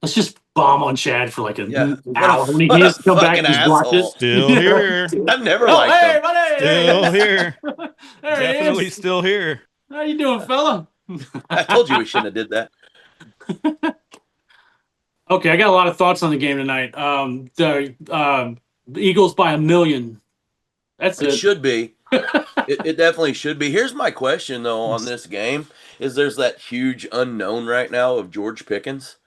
let's just bomb on Chad for like Yeah, an hour. When he what a needs to come back, fucking just block it. asshole. Still here. I've never Oh, liked hey, him. buddy! Still Hey. here. There he Definitely is. still here. How you doing, fella? I told you we shouldn't have did that. Okay, I got a lot of thoughts on the game tonight. The Eagles by 1,000,000. That's It it. should be. It definitely should be. Here's my question though on this game: is there's that huge unknown right now of George Pickens,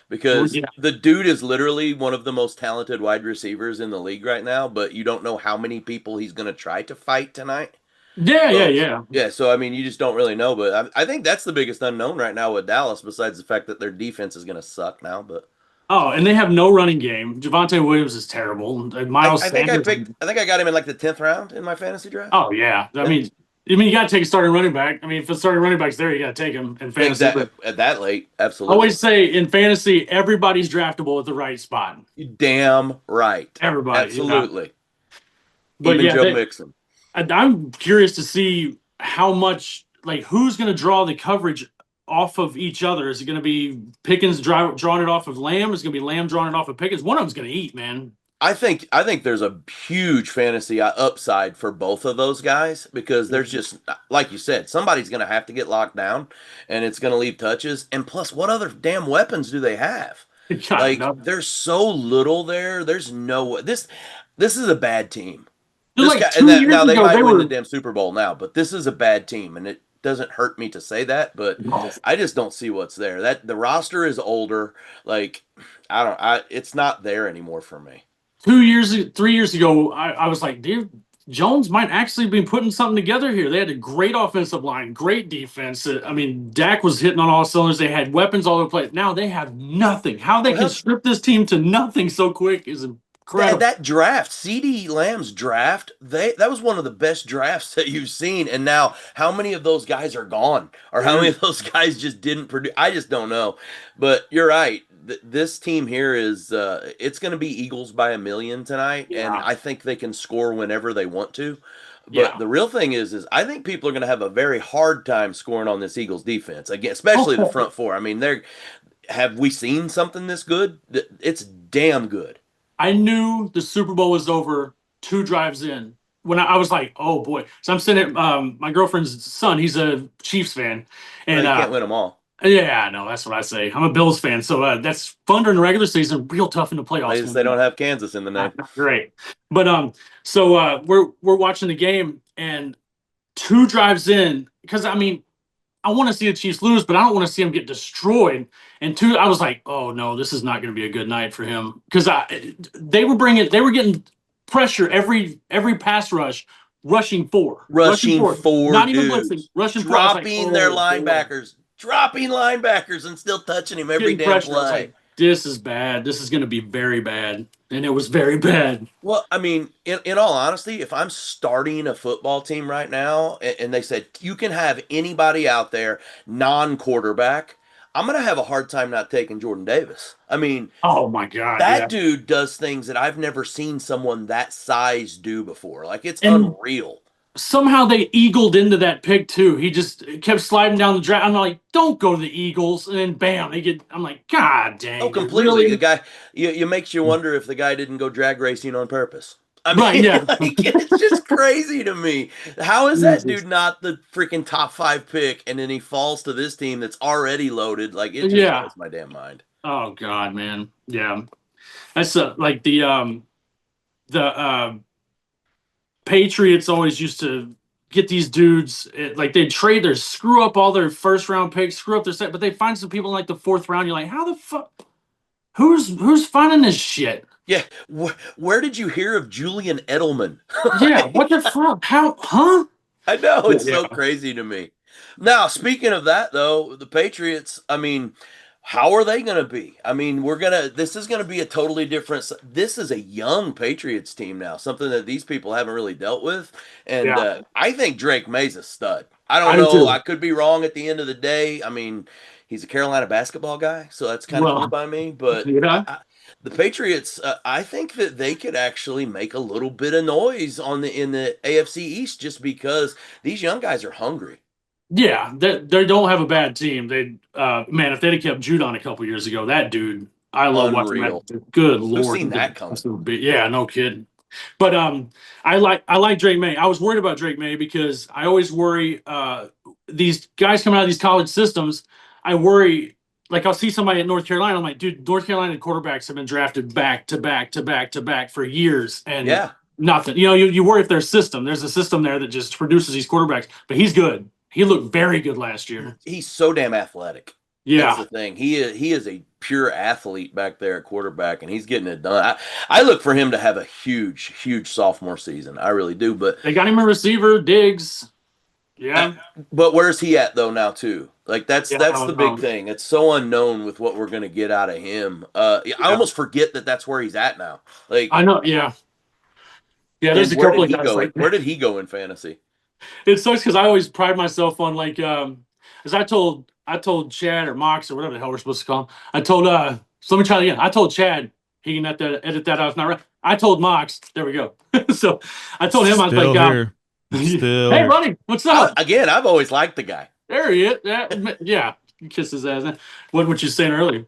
because Yeah, the dude is literally one of the most talented wide receivers in the league right now, but you don't know how many people he's going to try to fight tonight. So yeah. yeah, so I mean, you just don't really know. But I think that's the biggest unknown right now with Dallas, besides the fact that their defense is going to suck now. But Oh, and they have no running game. Javonte Williams is terrible. I, Miles I think I Sanders. picked. I think I got him in like the 10th round in my fantasy draft. Oh yeah. Yeah. I mean, you got to take a starting running back. I mean, if the starting running back's there, you got to take him in fantasy. Exactly. But At that late, I absolutely. always say in fantasy, everybody's draftable at the right spot. You damn right. Everybody, Absolutely. But Even yeah, Joe Mixon. I'm curious to see how much, like, who's going to draw the coverage off of each other. Is it going to be Pickens drawing it off of Lamb? Is it going to be Lamb drawing it off of Pickens? One of them's going to eat, man. I think there's a huge fantasy upside for both of those guys, because there's just, like you said, somebody's going to have to get locked down and it's going to leave touches. And plus, what other damn weapons do they have? God, no. There's so little there. There's no this is a bad team. They're This like guy, 2 and that, years now they ago, might they win the were. damn Super Bowl now, but this is a bad team, and it doesn't hurt me to say that, but I just don't see what's there. That the roster is older. Like it's not there anymore for me. 2 years, 3 years ago, I was like, dude, Jones might actually be putting something together here. They had a great offensive line, great defense. I mean, Dak was hitting on all cylinders. They had weapons all over the place. Now they have nothing. How they can Well, strip this team to nothing so quick is incredible. that draft, CD Lamb's draft, that was one of the best drafts that you've seen. And now, how many of those guys are gone, or how many of those guys just didn't produce? I just don't know. But you're right. This team here is it's going to be Eagles by 1,000,000 tonight, Yeah. and I think they can score whenever they want to. But Yeah. the real thing is I think people are going to have a very hard time scoring on this Eagles defense again, especially the front four. I mean, have we seen something this good? It's damn good. I knew the Super Bowl was over 2 drives in when I was like, oh boy. So I'm sitting at my girlfriend's son. He's a Chiefs fan, Well, and you can't win them all. yeah, I know that's what I say. I'm a Bills fan, so that's fun during the regular season, real tough in the playoffs. At least they don't have Kansas in the name. Great, but so we're watching the game, and 2 drives in, because I mean, I want to see the Chiefs lose, but I don't want to see them get destroyed. And I was like, oh no, this is not going to be a good night for him, because they were getting pressure every pass rush, rushing four, not even dudes. blitzing, rushing dropping their linebackers. dropping linebackers and still touching him every damn play. Like, this is bad. This is going to be very bad, and it was very bad. Well, I mean, in all honesty, if I'm starting a football team right now, and they said you can have anybody out there non-quarterback, I'm going to have a hard time not taking Jordan Davis. I mean, oh my God, that dude does things that I've never seen someone that size do before. Like, it's And unreal. somehow they eagled into that pick too. He just kept sliding down the draft. I'm like, don't go to the Eagles, and then bam, they get. I'm like, God dang! Oh, completely. Really? The guy, it makes you wonder if the guy didn't go drag racing on purpose. I mean, Right, yeah. like, it's just crazy to me. How is that dude not the freaking top 5 pick, and then he falls to this team that's already loaded? Like, it just blows my damn mind. Oh God, man, yeah. That's like the Patriots always used to get these dudes, like they'd trade screw up all their first round picks, screw up their set, but they find some people in like the 4th round. You're like, how the fuck? Who's finding this shit? Yeah, where did you hear of Julian Edelman? Yeah, what the fuck? How? Huh? I know, it's so crazy to me. Now, speaking of that, though, the Patriots, I mean, how are they going to be? I mean, this is going to be a totally different, this is a young Patriots team now, something that these people haven't really dealt with. And I think Drake Maye's a stud. I don't know. I could be wrong at the end of the day. I mean, he's a Carolina basketball guy, so that's kind of cool by me. But the Patriots, I think that they could actually make a little bit of noise in the AFC East, just because these young guys are hungry. Yeah, they don't have a bad team. Man, if they'd have kept Judon a couple years ago, that dude, I love watching Unreal. that. Good Who's Lord. seen that coming? Yeah, no kidding. But I like Drake Maye. I was worried about Drake Maye because I always worry these guys coming out of these college systems. I worry, like I'll see somebody at North Carolina. I'm like, dude, North Carolina quarterbacks have been drafted back to back to back to back for years, and Yeah. nothing. You worry if there's system. There's a system there that just produces these quarterbacks. But he's good. He looked very good last year. He's so damn athletic. Yeah. That's the thing. He is a pure athlete back there at quarterback, and he's getting it done. I look for him to have a huge sophomore season. I really do. But they got him a receiver, Diggs. Yeah. But where's he at though now too? Like that's the big know. thing. It's so unknown with what we're gonna get out of him. I almost forget that's where he's at now. Like I know. Yeah. Yeah. There's a couple of guys like where did he go in fantasy? It sucks because I always pride myself on like as I told Chad or Mox or whatever the hell we're supposed to call him. I told so let me try it again. I told Chad he can edit that out. It's not right. I told Mox, there we go. So I told him I was Still like, here. Still hey here. buddy, what's up? Again, I've always liked the guy. There he is. Yeah, kiss his ass. What you saying earlier?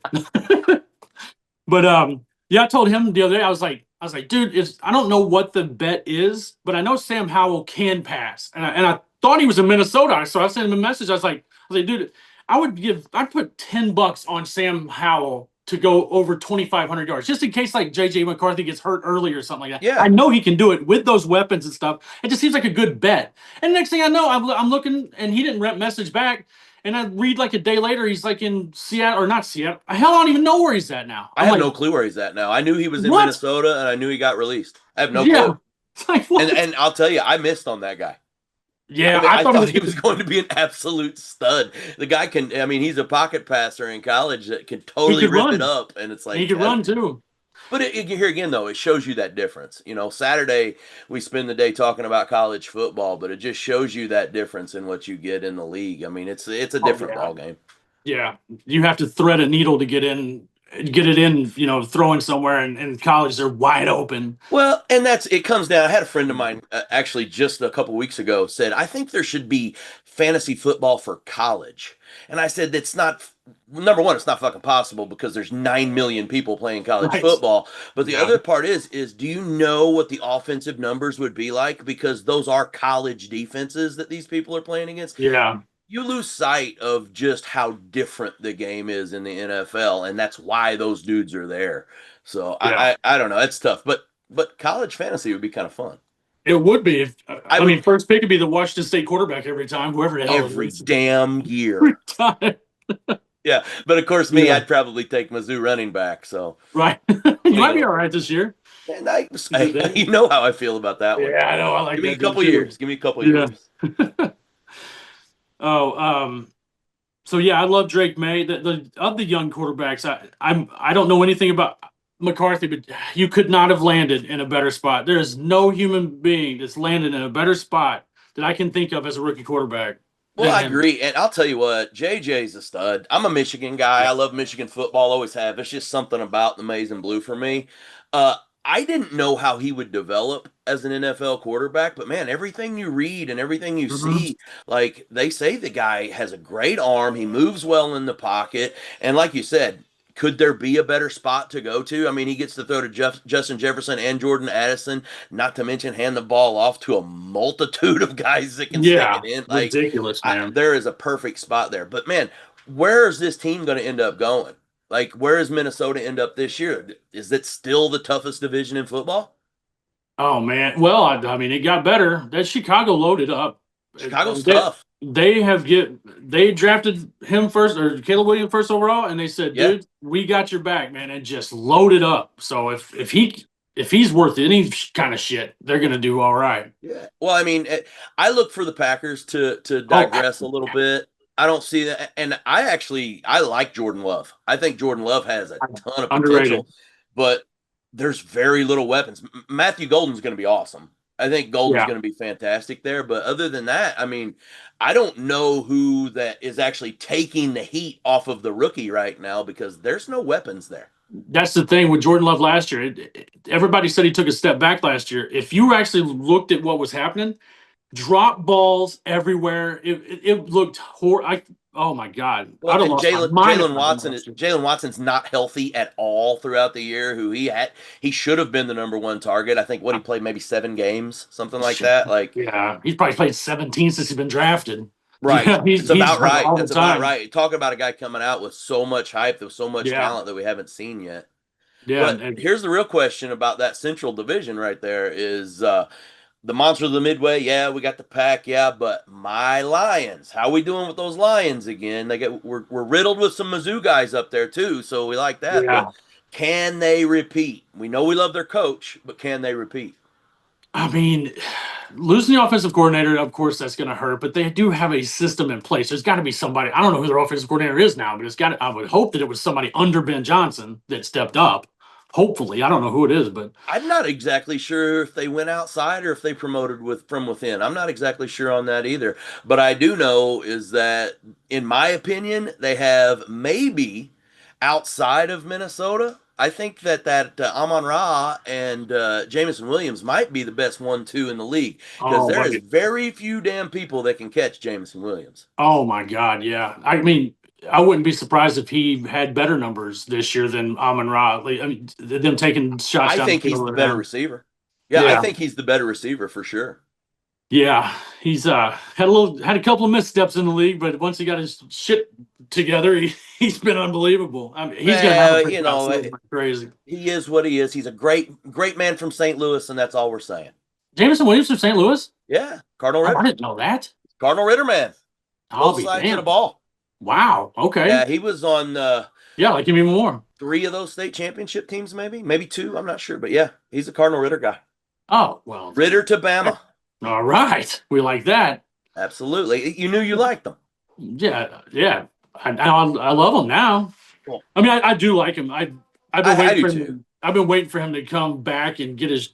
But yeah, I told him the other day. I was like, dude, I don't know what the bet is, but I know Sam Howell can pass, and I thought he was in Minnesota, so I sent him a message. I was like, dude, I'd put $10 on Sam Howell to go over 2,500 yards, just in case like JJ McCarthy gets hurt early or something like that. Yeah. I know he can do it with those weapons and stuff. It just seems like a good bet. And next thing I know, I'm looking, and he didn't message back. And I read like a day later, he's like in Seattle, or not Seattle. Hell, I don't even know where he's at now. I have no clue where he's at now. I knew he was in Minnesota, and I knew he got released. I have no clue. It's like, what? And I'll tell you, I missed on that guy. Yeah, I thought he was going to be an absolute stud. The guy he's a pocket passer in college that can totally rip it up, and it's like he could run too. But here again, though, it shows you that difference. Saturday we spend the day talking about college football, but it just shows you that difference in what you get in the league. I mean, it's a different ball game. Yeah, you have to thread a needle to get it in, throwing somewhere, and in college they're wide open. Well, and it comes down. I had a friend of mine actually just a couple weeks ago said, I think there should be fantasy football for college. And I said, that's not, number one, it's not fucking possible because there's 9 million people playing college football. But the other part is do you know what the offensive numbers would be like? Because those are college defenses that these people are playing against. Yeah. You lose sight of just how different the game is in the NFL, and that's why those dudes are there. So I don't know. It's tough, but college fantasy would be kind of fun. It would be. I mean, first pick would be the Washington State quarterback every time, whoever the hell. Every damn year. Every time. Yeah, but of course, I'd probably take Mizzou running back. So right, you might be all right this year. And you know how I feel about that one. Yeah, I know. I like. Give me a couple years. Give me a couple years. So yeah, I love Drake Maye. The of the young quarterbacks, I don't know anything about McCarthy, but you could not have landed in a better spot. There is no human being that's landed in a better spot that I can think of as a rookie quarterback. Well, I agree, and I'll tell you what, JJ's a stud. I'm a Michigan guy. I love Michigan football, always have. It's just something about the maize and blue for me. I didn't know how he would develop as an NFL quarterback, but man, everything you read and everything you see, like they say the guy has a great arm. He moves well in the pocket, and like you said, could there be a better spot to go to? I mean, he gets to throw to Justin Jefferson and Jordan Addison, not to mention hand the ball off to a multitude of guys that can stick it in. Like, ridiculous, man. There is a perfect spot there. But, man, where is this team going to end up going? Like, where does Minnesota end up this year? Is it still the toughest division in football? Oh, man. Well, I mean, it got better. That Chicago loaded up. Chicago's tough. They drafted him first, or Caleb Williams first overall, and they said, dude, we got your back, man, and just loaded up. So if he's worth any kind of shit, they're gonna do all right. Yeah. Well, I mean, I look for the Packers to digress a little bit. I don't see that, and I like Jordan Love. I think Jordan Love has a ton of potential, underrated. But there's very little weapons. Matthew Golden's going to be awesome. I think Golden's going to be fantastic there. But other than that, I mean, I don't know who that is actually taking the heat off of the rookie right now because there's no weapons there. That's the thing with Jordan Love last year. Everybody said he took a step back last year. If you actually looked at what was happening, drop balls everywhere. It looked horrible. Oh my God, I'd Well, have and lost my mind if I didn't last year. Jalen Watson's not healthy at all throughout the year. He should have been the number one target. I think he played maybe 7 games, something like Shit. that. Like, Yeah, he's probably played 17 since he's been drafted. right. Yeah, he's About hurt right. all the That's about time. right. Talk about a guy coming out with so much hype, with so much Yeah, talent that we haven't seen yet. yeah, But here's the real question about that Central Division right there is the monster of the Midway. Yeah, we got the Pack. Yeah, but my Lions. How we doing with those Lions again? We're riddled with some Mizzou guys up there too, so we like that. yeah. But can they repeat? We know we love their coach, but can they repeat? I mean, losing the offensive coordinator, of course, that's going to hurt. But they do have a system in place. There's got to be somebody. I don't know who their offensive coordinator is now, but it's got. I would hope that it was somebody under Ben Johnson that stepped up. Hopefully, I don't know who it is, but I'm not exactly sure if they went outside or if they promoted from within. I'm not exactly sure on that either. But I do know is that, in my opinion, they have maybe outside of Minnesota. I think that Amon Ra and Jamison Williams might be the best 1-2 in the league because oh there my, is very few damn people that can catch Jamison Williams. oh my God, yeah. I mean, I wouldn't be surprised if he had better numbers this year than Amon Ra. Like, I mean, them taking shots I down the think he's field the with better him. receiver. Yeah, I Yeah, think he's the better receiver for sure. yeah. He's had a couple of missteps in the league, but once he got his shit together, he's been unbelievable. I mean, he's gonna have a Well, pick crazy. he is what he is. He's a great man from St. Louis, and that's all we're saying. Jamison Williams from St. Louis? Yeah, Cardinal Oh, I Ritter. didn't know that. Cardinal Ritter, man. I'll Both be sides of the damned. ball. Wow. Okay. Yeah, he was on Yeah, like him even more. 3 of those state championship teams, maybe 2. I'm not sure, but yeah, he's a Cardinal Ritter guy. Oh, well. Ritter to Bama. All right. We like that. Absolutely. You knew you liked them. Yeah, yeah. I love him now. Cool. I mean, I do like him. I've been I waiting do for him. too. I've been waiting for him to come back and get his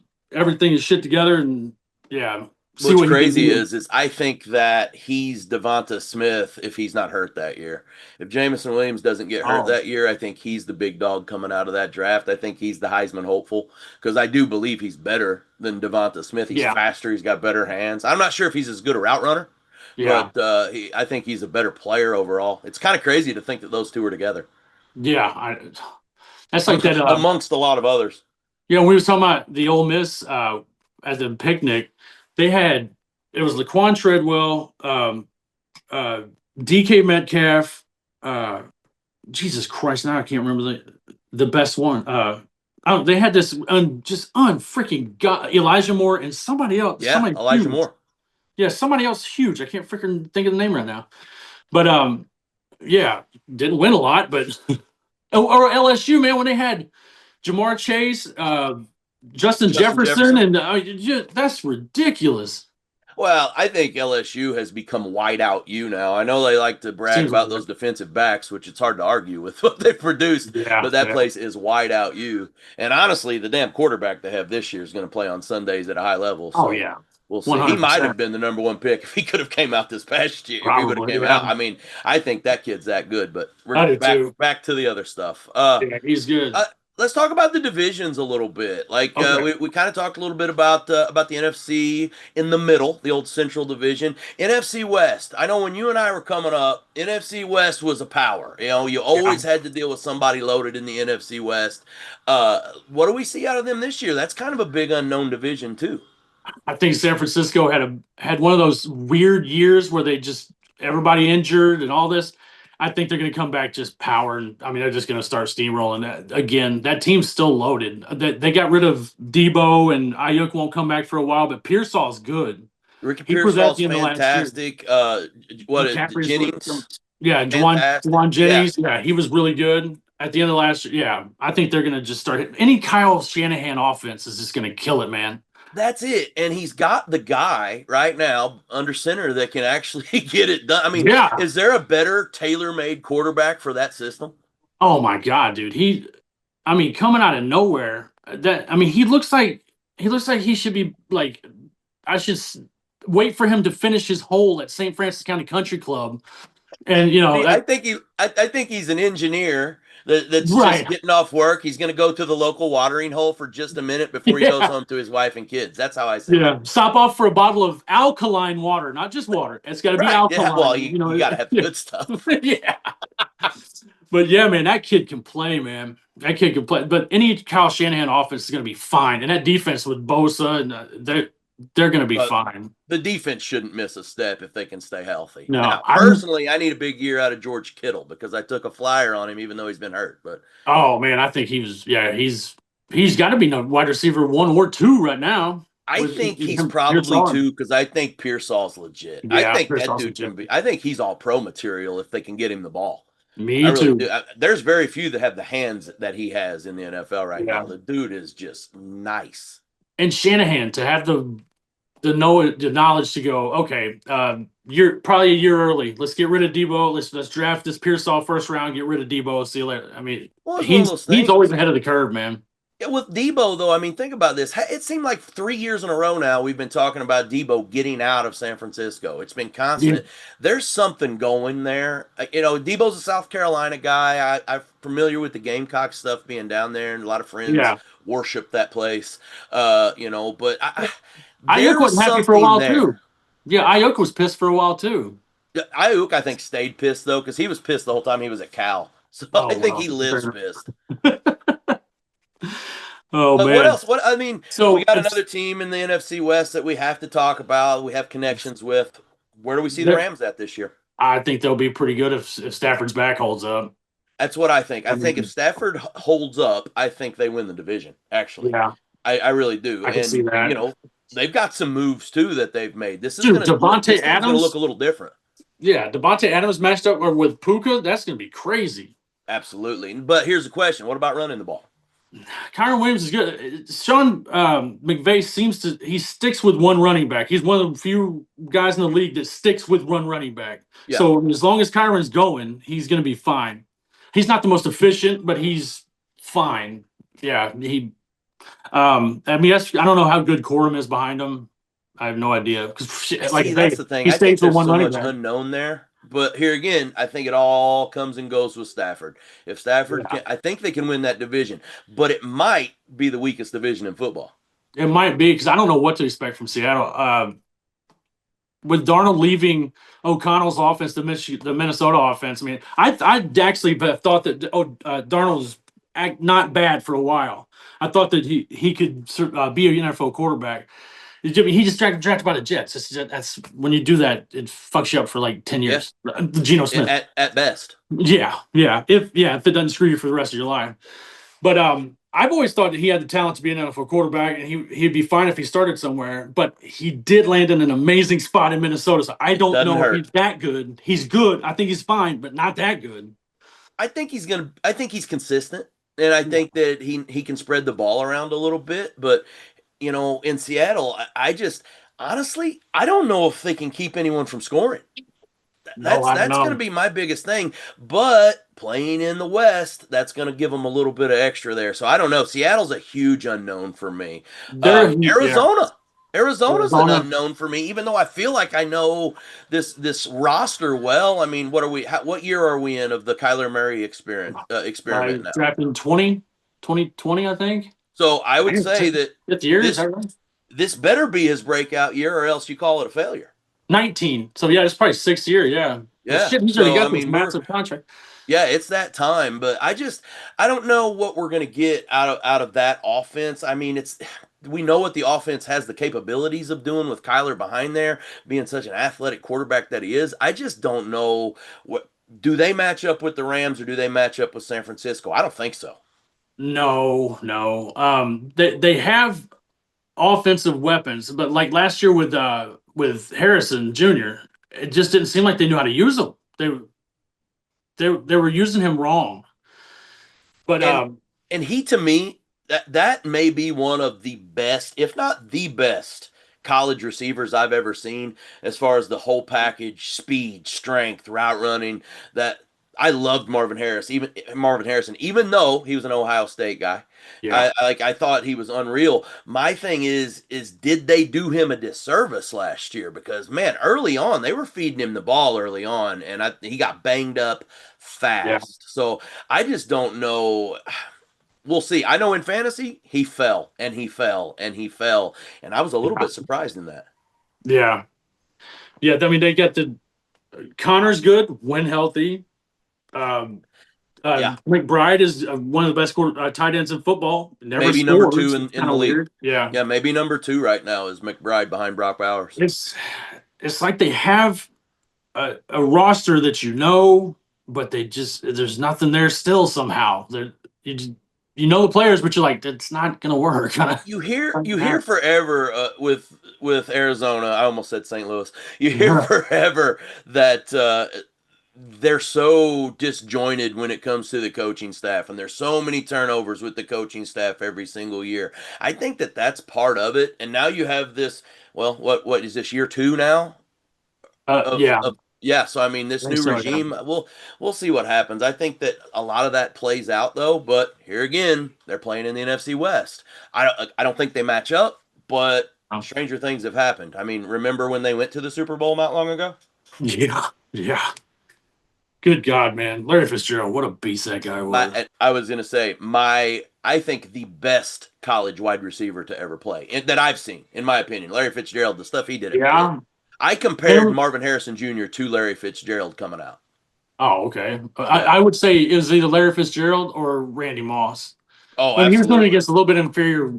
shit together, and yeah. See What's what he can crazy do. is I think that he's Devonta Smith if he's not hurt that year. If Jamison Williams doesn't get hurt that year, I think he's the big dog coming out of that draft. I think he's the Heisman hopeful because I do believe he's better than Devonta Smith. He's faster. He's got better hands. I'm not sure if he's as good a route runner, but I think he's a better player overall. It's kind of crazy to think that those two are together. Yeah, that's like that amongst a lot of others. Yeah, we were talking about the Ole Miss at the picnic. It was Laquan Treadwell, DK Metcalf, Jesus Christ, now I can't remember the best one. They had this just unfreaking God, Elijah Moore and somebody else. Yeah, Elijah Moore. Yeah, somebody else huge. I can't freaking think of the name right now. But yeah, didn't win a lot, but or LSU, man, when they had Jamar Chase, Justin Jefferson, and that's ridiculous. Well, I think LSU has become wide out U now. I know they like to brag about those defensive backs, which it's hard to argue with what they've produced, but that place is wide out U. And honestly, the damn quarterback they have this year is going to play on Sundays at a high level. So yeah. We'll see. 100%. He might have been the number one pick if he could have came out this past year. Probably, if he would have came out. I mean, I think that kid's that good, but we're back to the other stuff. Yeah, he's good. Let's talk about the divisions a little bit. Like we kind of talked a little bit about the NFC in the middle, the old Central Division. NFC West. I know when you and I were coming up, NFC West was a power. You know, you always had to deal with somebody loaded in the NFC West. What do we see out of them this year? That's kind of a big unknown division too. I think San Francisco had one of those weird years where they just everybody injured and all this. I think they're going to come back just power. And I mean, they're just going to start steamrolling. Again, that team's still loaded. They got rid of Debo, and Ayuk won't come back for a while, but Pearsall's good. Ricky Pearsall's fantastic. Jennings? Yeah, Juwan Jennings. Yeah, he was really good at the end of last year. Yeah, I think they're going to just start hitting. Any Kyle Shanahan offense is just going to kill it, man. That's it. And he's got the guy right now under center that can actually get it done. I mean, is there a better tailor-made quarterback for that system? Oh my God, dude. Coming out of nowhere, he looks like he should be like, I should wait for him to finish his hole at St. Francis County Country Club. And I think he's an engineer that's just Right. getting off work. He's going to go to the local watering hole for just a minute before he goes Yeah. home to his wife and kids. That's how I see it. Yeah. Stop off for a bottle of alkaline water, not just water. It's got to be Right. Yeah. Well, alkaline. you got to have the good stuff. Yeah. But yeah, man, that kid can play, man. That kid can play. But any Kyle Shanahan offense is going to be fine, and that defense with Bosa, and they're going to be But fine. the defense shouldn't miss a step if they can stay healthy. No, Now, personally, I need a big year out of George Kittle because I took a flyer on him, even though he's been hurt. But oh man, I think he's got to be no wide receiver 1 or 2 right now. I think he's probably 2 because I think Pearsall's legit. I Yeah, think that dude can be. I think he's all pro material if they can get him the ball. Me I really too. do. There's very few that have the hands that he has in the NFL right Yeah. now. The dude is just nice. And Shanahan to have the knowledge to go, okay, you're probably a year early. Let's get rid of Debo. Let's draft this Pearsall first round. Get rid of Debo. See you later. I mean, Well, it's one of those he's things. always ahead of the curve, man. Yeah, with Debo, though, I mean, think about this. It seemed like 3 years in a row now we've been talking about Debo getting out of San Francisco. It's been constant. Yeah. There's something going there. Debo's a South Carolina guy. I'm familiar with the Gamecock stuff being down there, and a lot of friends worship that place. But Ayuk wasn't happy for a while too. Yeah, Ayuk was pissed for a while too. Ayuk, I think, stayed pissed though because he was pissed the whole time he was at Cal. So I think he lives pissed. Oh man! What else? So we got it's another team in the NFC West that we have to talk about. We have connections with. Where do we see the Rams at this year? I think they'll be pretty good if Stafford's back holds up. That's what I think. I think if Stafford holds up, I think they win the division. Actually, Yeah, I really do. I can see that. They've got some moves too that they've made. This is Dude, going to look a little different. Yeah, Devontae Adams matched up with Puka. That's going to be crazy. Absolutely. But here's the question: what about running the ball? Kyren Williams is good. Sean McVay he sticks with one running back. He's one of the few guys in the league that sticks with one running back. Yeah. So as long as Kyron's going, he's going to be fine. He's not the most efficient, but he's fine. Yeah, I mean, I don't know how good Corum is behind him. I have no idea because that's the thing. I think there's so much unknown there. But here again, I think it all comes and goes with Stafford. If Stafford I think they can win that division, but it might be the weakest division in football. It might be because I don't know what to expect from Seattle. With Darnold leaving O'Connell's offense, the Minnesota offense, I mean, I actually thought that Darnold was not bad for a while. I thought that he could be an NFL quarterback. He just drafted by the Jets. That's when you do that, it fucks you up for like 10 years. Yeah. Geno Smith at best. Yeah. If it doesn't screw you for the rest of your life. But I've always thought that he had the talent to be an NFL quarterback, and he'd be fine if he started somewhere. But he did land in an amazing spot in Minnesota, so I don't know if he's that good. He's good. I think he's fine, but not that good. I think he's consistent, and I think that he can spread the ball around a little bit, but. In Seattle, I just honestly, I don't know if they can keep anyone from scoring. That's going to be my biggest thing. But playing in the West, that's going to give them a little bit of extra there. So I don't know. Seattle's a huge unknown for me. Arizona's an unknown for me, even though I feel like I know this roster well. I mean, what year are we in of the Kyler Murray experiment now? Drafted 2020, I think. So I would say that this better be his breakout year, or else you call it a failure. 19. So yeah, it's probably 6th year. Yeah. Yeah. Shit, he's already got this massive contract. Yeah, it's that time. But I don't know what we're gonna get out of that offense. I mean, we know what the offense has the capabilities of doing with Kyler behind there, being such an athletic quarterback that he is. I just don't know do they match up with the Rams or do they match up with San Francisco? I don't think so. No. They have offensive weapons, but like last year with Harrison Jr., it just didn't seem like they knew how to use them. They were using him wrong. But and he, to me, that may be one of the best, if not the best, college receivers I've ever seen as far as the whole package, speed, strength, route running. That I loved Marvin Harrison, even though he was an Ohio State guy. Yeah. I thought he was unreal. My thing is did they do him a disservice last year? Because man, early on they were feeding him the ball early on, and he got banged up Yeah. fast. So I just don't know. We'll see. I know in fantasy he fell and he fell and he fell, and I was a little Yeah. bit surprised in that. Yeah. Yeah. I mean, they get the Connor's good when healthy. Um, Yeah, McBride is one of the best tight ends in football. Never maybe number two scores. It's in kind the of league. weird. Yeah. Yeah, maybe number two right now is McBride behind Brock Bowers. It's like they have a roster that but there's nothing there still somehow. You, you know the players, but you're like, it's not gonna work. You hear forever with Arizona. I almost said St. Louis. You hear forever that they're so disjointed when it comes to the coaching staff, and there's so many turnovers with the coaching staff every single year. I think that that's part of it. And now you have this. Well, what is this year two now? Yeah, Of Yeah, so I mean I this think new so. Yeah. regime, we'll see what happens. I think that a lot of that plays out though, but here again, they're playing in the NFC West. I don't think they match up, but Oh, stranger things have happened. I mean, remember when they went to the Super Bowl not long ago? yeah, yeah. Good God, man, Larry Fitzgerald, what a beast that guy was. I was gonna say I think the best college wide receiver to ever play that I've seen, in my opinion, Larry Fitzgerald, the stuff he did at Pitt. Yeah, I compared him. Marvin Harrison Jr. to Larry Fitzgerald coming out. Oh, okay. Yeah. I would say it was either Larry Fitzgerald or Randy Moss. Oh, When he was going absolutely. against a little bit inferior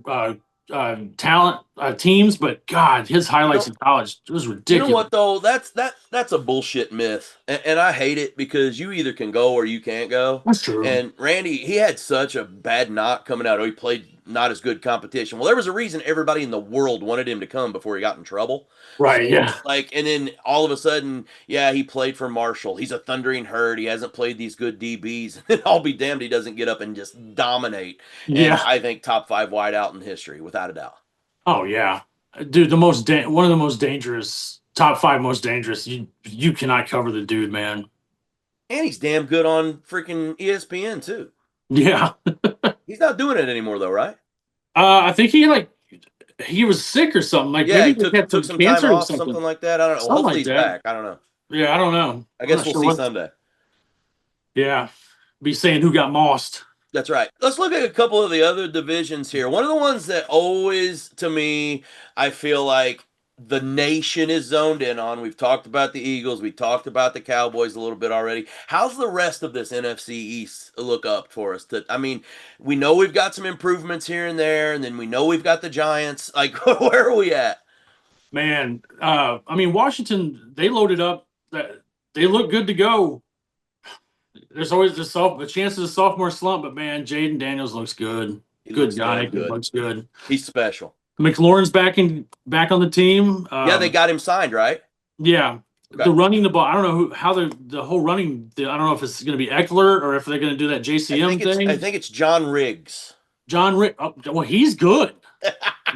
talent teams, but God, his You highlights know, in college it was You know ridiculous. what though? That's a bullshit myth, and I hate it because you either can go or you can't go. That's true. And Randy, he had such a bad knock coming out. Oh, he played not as good competition. Well, there was a reason everybody in the world wanted him to come before he got in trouble. Right? So Yeah. like, and then all of a sudden, yeah, he played for Marshall. He's a thundering herd. He hasn't played these good DBs. And I'll be damned, he doesn't get up and just dominate. And Yeah. I think top five wideout in history, without a doubt. Oh yeah, dude. One of the most dangerous top five most dangerous. You cannot cover the dude, man. And he's damn good on freaking ESPN too. Yeah. He's not doing it anymore though, right? I think he was sick or something. Like Yeah, maybe he he took had took some some time cancer or off, something. something like that. I don't know. Well, Something hopefully like he's that. back. I don't know. Yeah, I don't know. I I'm guess not we'll sure see what. Sunday. Yeah, be saying who got mossed. That's right. Let's look at a couple of the other divisions here. One of the ones that always, to me, I feel like the nation is zoned in on. We've talked about the Eagles. We talked about the Cowboys a little bit already. How's the rest of this NFC East look up for us? I mean, we know we've got some improvements here and there, and then we know we've got the Giants. Like, where are we at? Man, I mean Washington, they loaded up. That they look good to go. There's always the chance of a sophomore slump, but man, Jaden Daniels looks good. He Good looks guy, damn he good. looks good. He's special. McLaurin's back on the team. Yeah, they got him signed, right? Yeah, Okay. the running the ball. I don't know how the whole running. I don't know if it's going to be Eckler or if they're going to do that JCM I thing. think it's John Riggs. John Rick. Oh, well, he's good.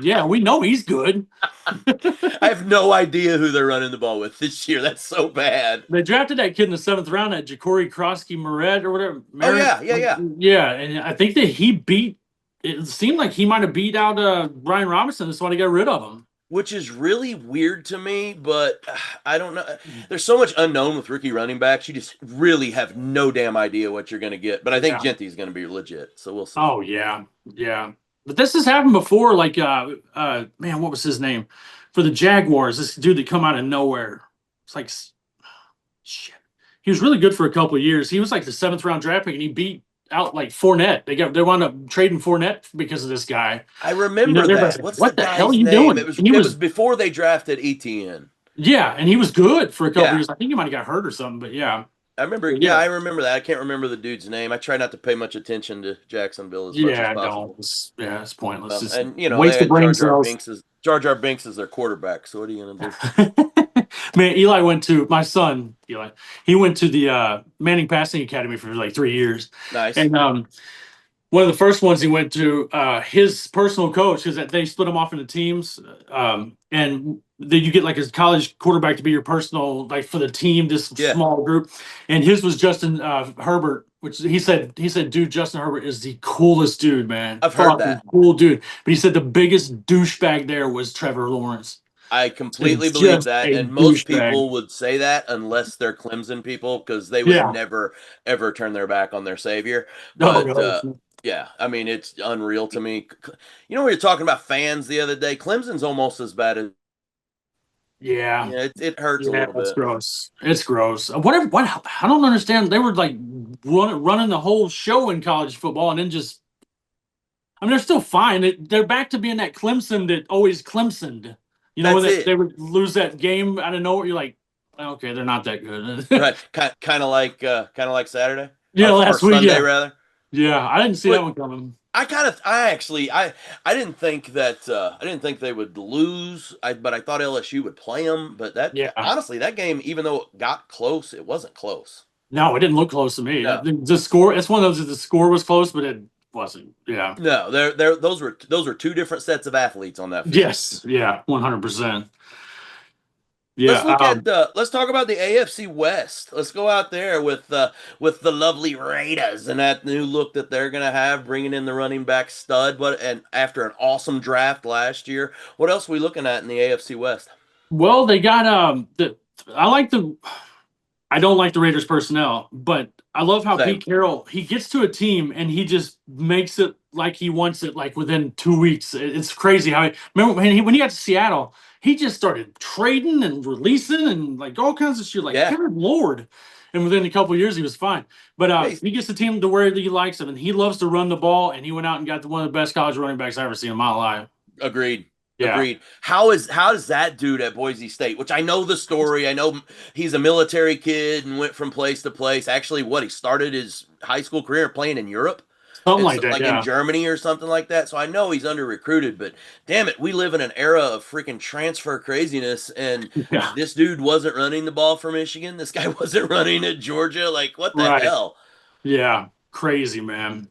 Yeah, we know he's good. I have no idea who they're running the ball with this year. That's so bad. They drafted that kid in the seventh round, that Ja'Cory Krosky Moret or whatever. Oh Merritt. yeah. Yeah, and I think that he beat. It seemed like he might have beat out Brian Robinson. That's why they got rid of him. Which is really weird to me, but I don't know. There's so much unknown with rookie running backs. You just really have no damn idea what you're going to get. But I think Yeah. Genty's going to be legit, so we'll see. Oh yeah, yeah. But this has happened before. Like, man, what was his name for the Jaguars? This dude that come out of nowhere. It's like, shit. He was really good for a couple of years. He was like the seventh round draft pick, and he beat out like Fournette. They wound up trading Fournette because of this guy. I remember that. Like, What's what the the hell are guy's you name? doing? It was And it was before they drafted ETN. yeah, and he was good for a couple Yeah. of years. I think he might have got hurt or something, but yeah. I remember. But Yeah, I remember that. I can't remember the dude's name. I try not to pay much attention to Jacksonville as much as possible. It's pointless. Just And they waste of had brain cells. Jar Jar Binks as their quarterback. So what are you gonna do? Man, Eli went to my son. He went to the Manning Passing Academy for like 3 years, Nice. and one of the first ones he went to, his personal coach, because they split him off into teams, and then you get like his college quarterback to be your personal, like for the team, this Yeah, small group. And his was Justin Herbert, which he said, dude, Justin Herbert is the coolest dude, man, I've heard fucking that. cool dude. But he said the biggest douchebag there was Trevor Lawrence. I And completely believe just that, a and most douchebag. people would say that unless they're Clemson people because they would Yeah. never ever turn their back on their savior. No, But no. yeah, I mean it's unreal to me. You know, we were talking about fans the other day. Clemson's almost as bad as Yeah. yeah. It hurts a Yeah, little it's bit. gross. It's gross. What? I don't understand. They were like running the whole show in college football, and then just. I mean, they're still fine. They're back to being that Clemson that always Clemsoned. You know, when That's it, they would lose that game out of nowhere, you're like, okay, they're not that good. right? Kind of like Saturday Yeah, or last week, Sunday yeah, rather. yeah. I didn't see that But one coming. I actually, I didn't think that, I didn't think they would lose. But I thought LSU would play them. But that, Yeah, honestly, that game, even though it got close, it wasn't close. no, it didn't look close to me. No, The score, it's one of those that the score was close, but it wasn't. Yeah. no, those were two different sets of athletes on that field. Yes. Yeah. 100%. Let's Yeah. look at let's talk about the AFC West. Let's go out there with the lovely Raiders and that new look that they're gonna have, bringing in the running back stud. But and after an awesome draft last year, what else are we looking at in the AFC West? Well, they got I like the I don't like the Raiders personnel, but I love how Same. Pete Carroll, he gets to a team and he just makes it like he wants it like within 2 weeks. It's crazy how remember when he got to Seattle, he just started trading and releasing and like all kinds of shit. Like Yeah. good lord. And within a couple of years he was fine. But Hey, he gets the team to where he likes them and he loves to run the ball and he went out and got one of the best college running backs I ever seen in my life. agreed. Yeah. Agreed. How does that dude at Boise State? Which I know the story. I know he's a military kid and went from place to place. Actually, what he started his high school career playing in Europe Something and like so, that, like in yeah. Germany or something like that. So I know he's under recruited, but damn it, we live in an era of freaking transfer craziness. And Yeah. this dude wasn't running the ball for Michigan. This guy wasn't running at Georgia. Like what the Right. hell? Yeah, crazy man.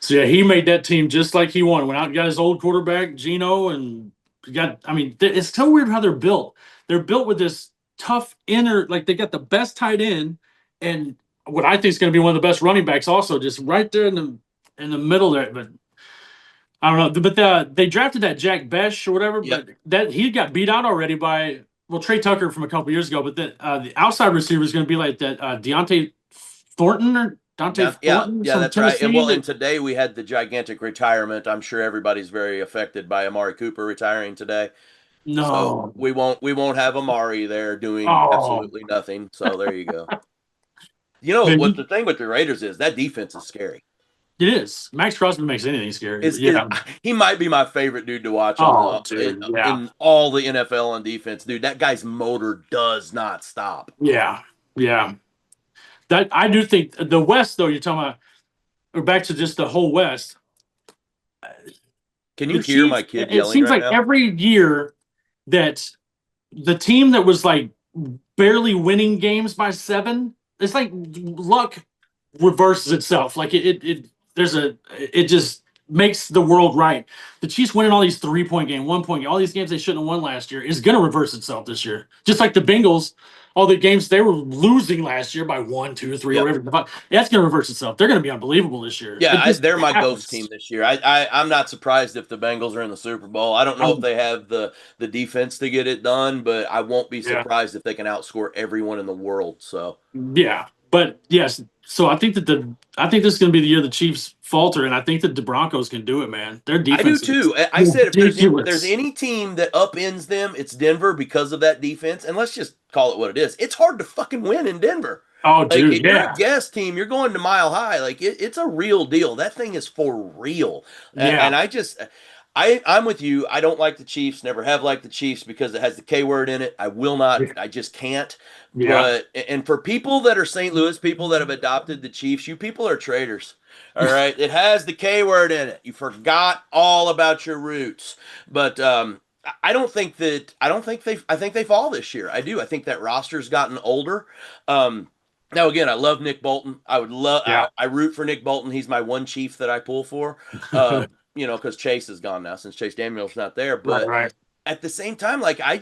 So yeah, he made that team just like he wanted. Went out and got his old quarterback Gino, and got. I mean, it's so weird how they're built. They're built with this tough inner, like they got the best tight end, and what I think is going to be one of the best running backs, also just right there in the middle there. But I don't know. But they drafted that Jack Besh or whatever, Yep. but that he got beat out already by Trey Tucker from a couple years ago. But the outside receiver is going to be like that Deontay Thornton or Dante Yeah, yeah, Thornton yeah, from that's right. And Tennessee. well, and today we had the gigantic retirement. I'm sure everybody's very affected by Amari Cooper retiring today. So No. we won't have Amari there doing Oh, absolutely nothing. So there you go. You know man, what the thing with the Raiders is that defense is scary. it is. Max Crosby makes anything scary. But Is yeah. he might be my favorite dude to watch on Oh, the dude. Yeah. in all the NFL on defense, dude. That guy's motor does not stop. Yeah. Yeah. That I do think the West, though, you're talking about, or back to just the whole West. Can you The hear my Chiefs, kid it yelling seems right like now? every year that the team that was like barely winning games by 7, it's like luck reverses itself. Like it just makes the world right. The Chiefs winning all these 3-point game, 1-point game, all these games they shouldn't have won last year is gonna reverse itself this year. Just like the Bengals, all the games they were losing last year by 1, 2, 3, or Yep. whatever. But that's gonna reverse itself. They're gonna be unbelievable this year. Yeah, It just they're my ghost team happens. this year. I'm not surprised if the Bengals are in the Super Bowl. I don't know if Um, they have the defense to get it done, but I won't be yeah. surprised if they can outscore everyone in the world. So Yeah, but yes, so I think this is going to be the year the Chiefs falter, and I think that the Broncos can do it, man. Their I do defense is too. I said if there's ridiculous. any team that upends them, it's Denver because of that defense. And let's just call it what it is. It's hard to fucking win in Denver. Oh, Like dude, if you're a yeah, guest team, you're going to Mile High. Like it's a real deal. That thing is for real. yeah, And I'm with you. I don't like the Chiefs. Never have liked the Chiefs because it has the K word in it. I will not. I just can't. yeah, But and for people that are St. Louis people that have adopted the Chiefs, you people are traitors. All right, it has the K word in it. You forgot all about your roots. But I don't think that. I don't think they. I think they fall this year. I do. I think that roster's gotten older. Um, Now, again, I love Nick Bolton. I would love. Yeah. I root for Nick Bolton. He's my one Chief that I pull for. Because Chase is gone now since Chase Daniel's not there. Right, But right. at the same time, like I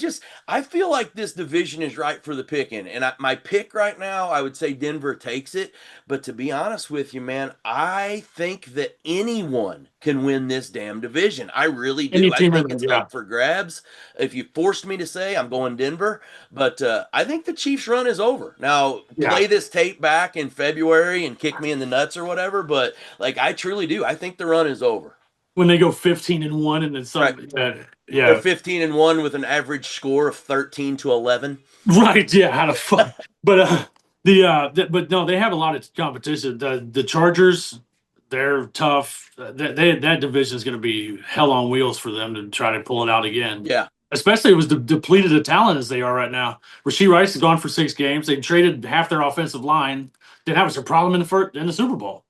feel like this division is right for the picking. And my pick right now, I would say Denver takes it. But to be honest with you, man, I think that anyone can win this damn division. I really Any do. I team, think it's yeah. up for grabs. If you forced me to say, I'm going Denver. But I think the Chiefs' run is over. Now, Yeah. play this tape back in February and kick me in the nuts or whatever. But like, I truly do. I think the run is over. When they go 15-1 and then Right. some, They're yeah. 15-1 with an average score of 13-11. Right, yeah, how to fun. But but no, they have a lot of competition. The Chargers, they're tough. That division is going to be hell on wheels for them to try to pull it out again. Yeah. Especially it was depleted of talent as they are right now. Rasheed Rice is gone for 6 games. They traded half their offensive line. That was a problem in the Super Bowl.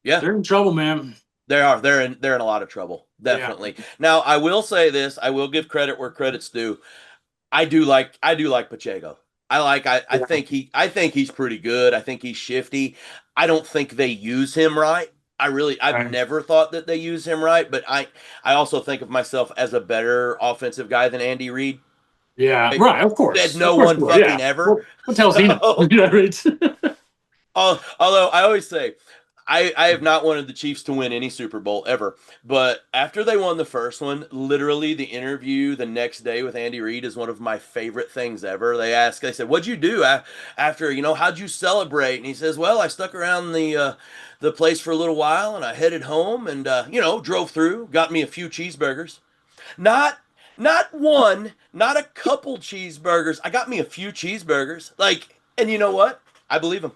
Yeah. They're in trouble, man. They are. They're in a lot of trouble. Definitely. Yeah. Now, I will say this. I will give credit where credit's due. I do like Pacheco. I think he's pretty good. I think he's shifty. I don't think they use him right. I've never thought that they use him right, but I also think of myself as a better offensive guy than Andy Reid. Yeah, right, of course. Said no one fucking ever. What tells he know? Although I always say, I have not wanted the Chiefs to win any Super Bowl ever. But after they won the first one, literally the interview the next day with Andy Reid is one of my favorite things ever. They said, what'd you do after, how'd you celebrate? And he says, well, I stuck around the place for a little while and I headed home and, drove through, got me a few cheeseburgers. Not one, not a couple cheeseburgers. I got me a few cheeseburgers. And you know what? I believe him.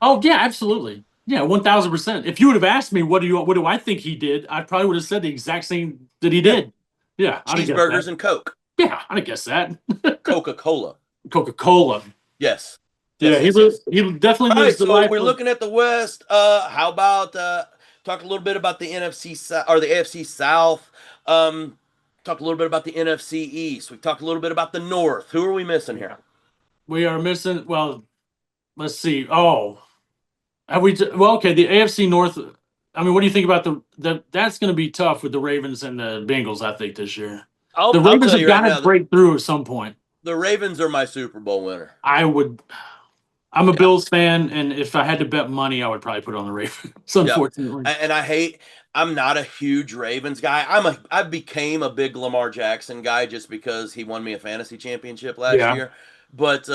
Oh yeah, absolutely. Yeah, 1,000%. If you would have asked me what do I think he did, I probably would have said the exact same that he did. Yeah, cheeseburgers and Coke. Yeah, I'd guess that. Coca-Cola. Coca-Cola. Yes. Yeah, he definitely lives the life. We're looking at the West. How about talk a little bit about the NFC or the AFC South? Talk a little bit about the NFC East. We talked a little bit about the North. Who are we missing here? We are missing. Well, let's see. Oh, have we? Well, okay. The AFC North. I mean, what do you think about that's going to be tough with the Ravens and the Bengals, I think, this year. The Ravens have got to break through at some point. The Ravens are my Super Bowl winner. I'm a Bills fan, and if I had to bet money, I would probably put it on the Ravens, unfortunately. And I'm not a huge Ravens guy. I became a big Lamar Jackson guy just because he won me a fantasy championship last year. But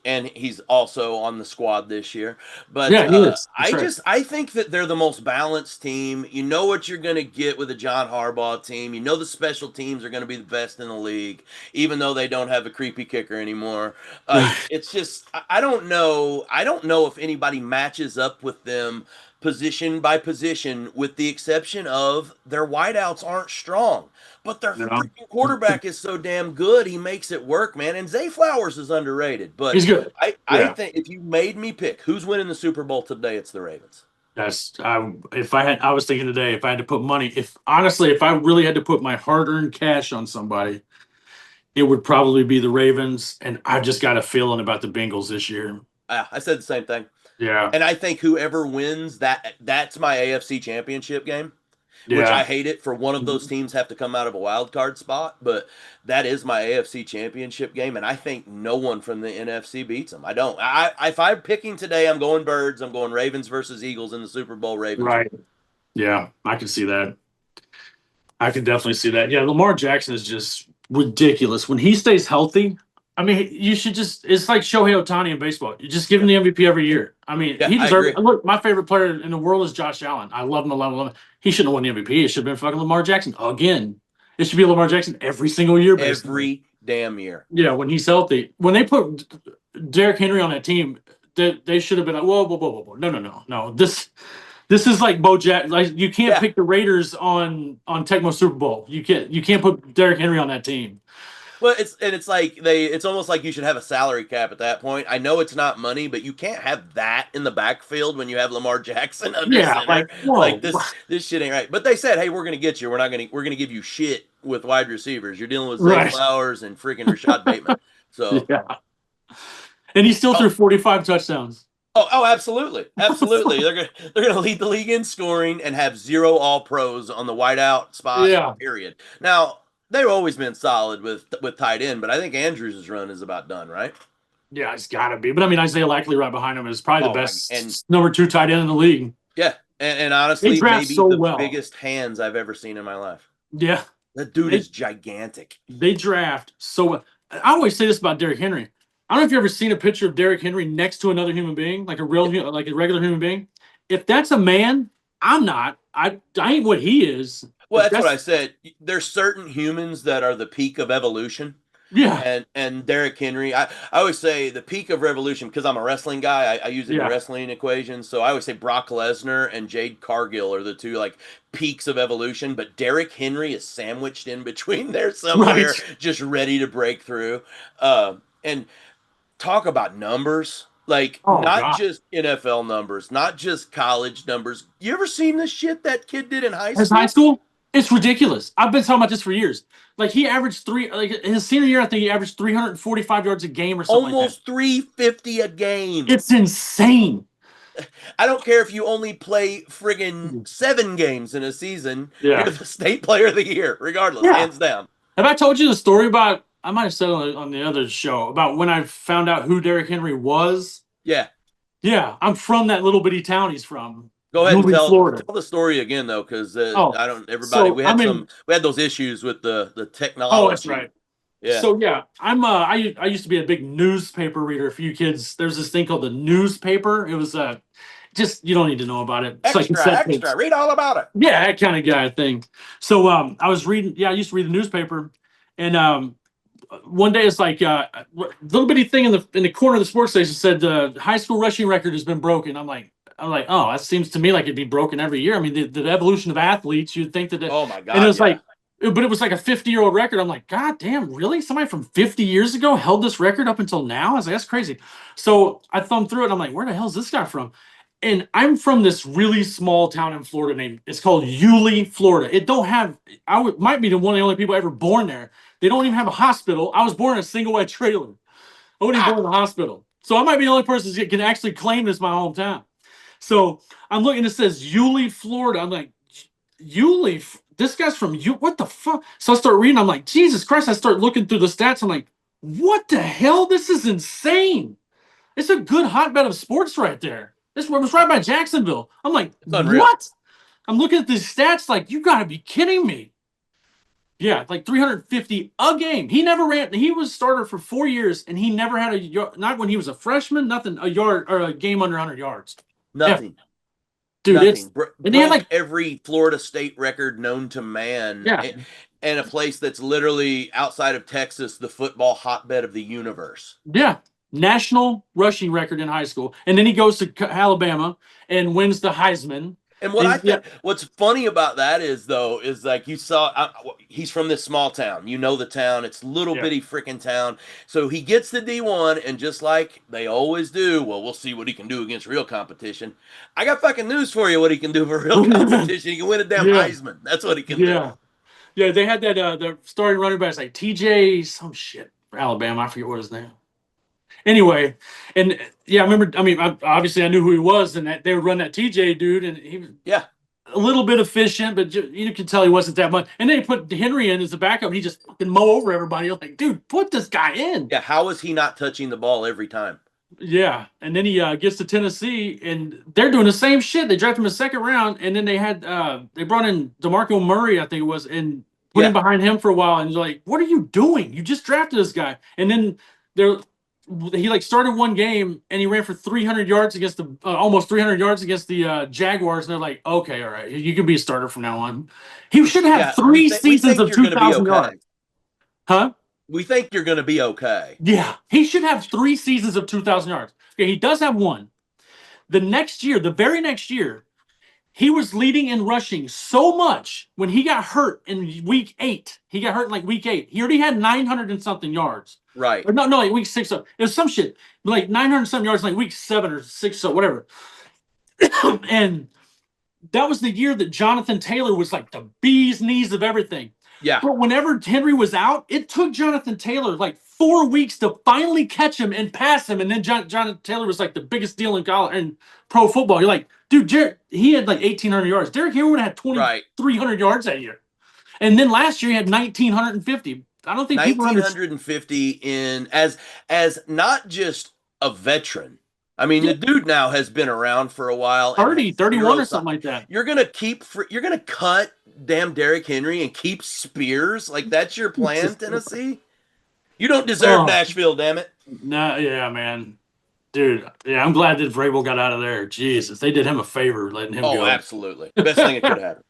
and he's also on the squad this year. But I think that they're the most balanced team. You know what you're going to get with a John Harbaugh team. You know the special teams are going to be the best in the league, even though they don't have a creepy kicker anymore. It's just I don't know. I don't know if anybody matches up with them position by position, with the exception of their wideouts aren't strong. But their freaking quarterback is so damn good, he makes it work, man. And Zay Flowers is underrated. But he's good. I think if you made me pick who's winning the Super Bowl today, it's the Ravens. I was thinking today, if I had to put money, if I really had to put my hard-earned cash on somebody, it would probably be the Ravens. And I just got a feeling about the Bengals this year. I said the same thing. Yeah. And I think whoever wins that's my AFC championship game. Which I hate it for one of those teams have to come out of a wild card spot, but that is my AFC championship game, and I think no one from the NFC beats them. I don't. If I'm picking today, I'm going Birds. I'm going Ravens versus Eagles in the Super Bowl. Ravens. Right. Yeah, I can see that. I can definitely see that. Yeah, Lamar Jackson is just ridiculous. When he stays healthy, I mean, you should it's like Shohei Ohtani in baseball. You just give him the MVP every year. I mean, he deserves. Look, my favorite player in the world is Josh Allen. I love him. He shouldn't have won the MVP. It should have been fucking Lamar Jackson again. It should be Lamar Jackson every single year. Basically. Every damn year. Yeah, when he's healthy. When they put Derrick Henry on that team, they should have been like, whoa. No. This is like Bo Jack. Like you can't pick the Raiders on Tecmo Super Bowl. You can't put Derrick Henry on that team. Well, it's almost like you should have a salary cap at that point. I know it's not money, but you can't have that in the backfield when you have Lamar Jackson under center. Like this shit ain't right. But they said, hey, we're gonna get you. We're gonna give you shit with wide receivers. You're dealing with Zay Flowers and freaking Rashad Bateman. So And he still threw 45 touchdowns. Oh, absolutely, absolutely. They're gonna lead the league in scoring and have 0 All Pros on the wideout spot. Yeah. Period. Now they've always been solid with tight end, but I think Andrews' run is about done, right? Yeah, it's got to be. But I mean, Isaiah Likely right behind him is probably the best and number 2 tight end in the league. Yeah, and honestly, maybe so the well. biggest hands I've ever seen in my life. Yeah. That dude is gigantic. They draft so well. I always say this about Derrick Henry. I don't know if you've ever seen a picture of Derrick Henry next to another human being, like a regular human being. If that's a man, I'm not. I ain't what he is. Well, that's what I said. There's certain humans that are the peak of evolution. Yeah. And Derrick Henry, I always say the peak of revolution, because I'm a wrestling guy, I use it in wrestling equations. So I always say Brock Lesnar and Jade Cargill are the two like peaks of evolution, but Derrick Henry is sandwiched in between there somewhere, just ready to break through. And talk about numbers. Like, just NFL numbers, not just college numbers. You ever seen the shit that kid did in high school? High school? It's ridiculous. I've been talking about this for years. Like, he averaged his senior year, I think he averaged 345 yards a game or something. Almost 350 a game. It's insane. I don't care if you only play friggin' 7 games in a season. Yeah. You're the state player of the year, regardless, hands down. Have I told you the story about, I might have said on the other show, about when I found out who Derrick Henry was? Yeah. Yeah, I'm from that little bitty town he's from. Go ahead and tell the story again, though, because I don't. Everybody, we had those issues with the technology. Oh, that's right. Yeah. So yeah, I used to be a big newspaper reader. For you kids, there's this thing called the newspaper. It was just, you don't need to know about it. Extra, read all about it. Yeah, that kind of guy thing. So I was reading. Yeah, I used to read the newspaper, and one day it's like a little bitty thing in the corner of the sports station said the high school rushing record has been broken. I'm like, oh, that seems to me like it'd be broken every year. I mean, the evolution of athletes, you'd think that. Oh my God! And it was like, but it was like a 50-year-old record. I'm like, God damn, really? Somebody from 50 years ago held this record up until now? I was like, that's crazy. So I thumbed through it. And I'm like, where the hell is this guy from? And I'm from this really small town in Florida it's called Yulee, Florida. It don't have. Might be one of the only people ever born there. They don't even have a hospital. I was born in a single-wide trailer. I wasn't born in a hospital. So I might be the only person that can actually claim this my hometown. So I'm looking, it says Yulee, Florida. I'm like, Yulee? This guy's from what the fuck? So I start reading. I'm like, Jesus Christ. I start looking through the stats. I'm like, what the hell? This is insane. It's a good hotbed of sports right there. This was right by Jacksonville. I'm like, what? I'm looking at these stats like, you got to be kidding me. Yeah, like 350 a game. He never ran. He was starter for 4 years, and he never had not when he was a freshman, nothing, a yard or a game under 100 yards. Nothing. Yeah. Dude, nothing. And he had like every Florida State record known to man. Yeah. And a place that's literally outside of Texas, the football hotbed of the universe. Yeah. National rushing record in high school. And then he goes to Alabama and wins the Heisman. And what's funny about that is like you saw, he's from this small town. You know the town. It's little bitty freaking town. So he gets to D1, and just like they always do, well, we'll see what he can do against real competition. I got fucking news for you what he can do for real competition. He can win a damn Heisman. That's what he can do. Yeah, they had that, the starting running back, like TJ some shit for Alabama. I forget what his name. Anyway, and yeah, I remember. I mean, obviously, I knew who he was, and that they would run that TJ dude, and he was a little bit efficient, but you could tell he wasn't that much. And then he put Henry in as the backup, and he just fucking mow over everybody. You're like, dude, put this guy in. Yeah, how is he not touching the ball every time? Yeah, and then he gets to Tennessee, and they're doing the same shit. They drafted him in the second round, and then they brought in DeMarco Murray, I think it was, and put him behind him for a while. And he's like, what are you doing? You just drafted this guy, and then he like started one game and he ran for 300 yards against the almost 300 yards against the Jaguars, and they're like, okay, all right, you can be a starter from now on. He should have 3 seasons of 2,000 yards. Huh? We think you're going to be okay. Yeah, he should have 3 seasons of 2,000 yards. Okay, he does have one. The very next year, he was leading in rushing so much when he got hurt in week 8. He got hurt in like week 8. He already had 900 and something yards. Right. Or no, like week 6. It was some shit. Like 900 something yards, like week 7 or 6, or whatever. And that was the year that Jonathan Taylor was like the bee's knees of everything. Yeah. But whenever Henry was out, it took Jonathan Taylor like 4 weeks to finally catch him and pass him. And then Jonathan Taylor was like the biggest deal in college and pro football. You're like, dude, he had like 1,800 yards. Derrick Henry had 2,300 yards that year. And then last year he had 1,950. I don't think people 1,950 in as not just a veteran. I mean, the dude now has been around for a while. 30, 31 or something like that. You're gonna cut damn Derrick Henry and keep Spears? Like, that's your plan, Tennessee? You don't deserve Nashville, damn it. No, yeah, man. Dude, yeah, I'm glad that Vrabel got out of there. Jesus, they did him a favor letting him go. Oh, absolutely. Best thing that could happen.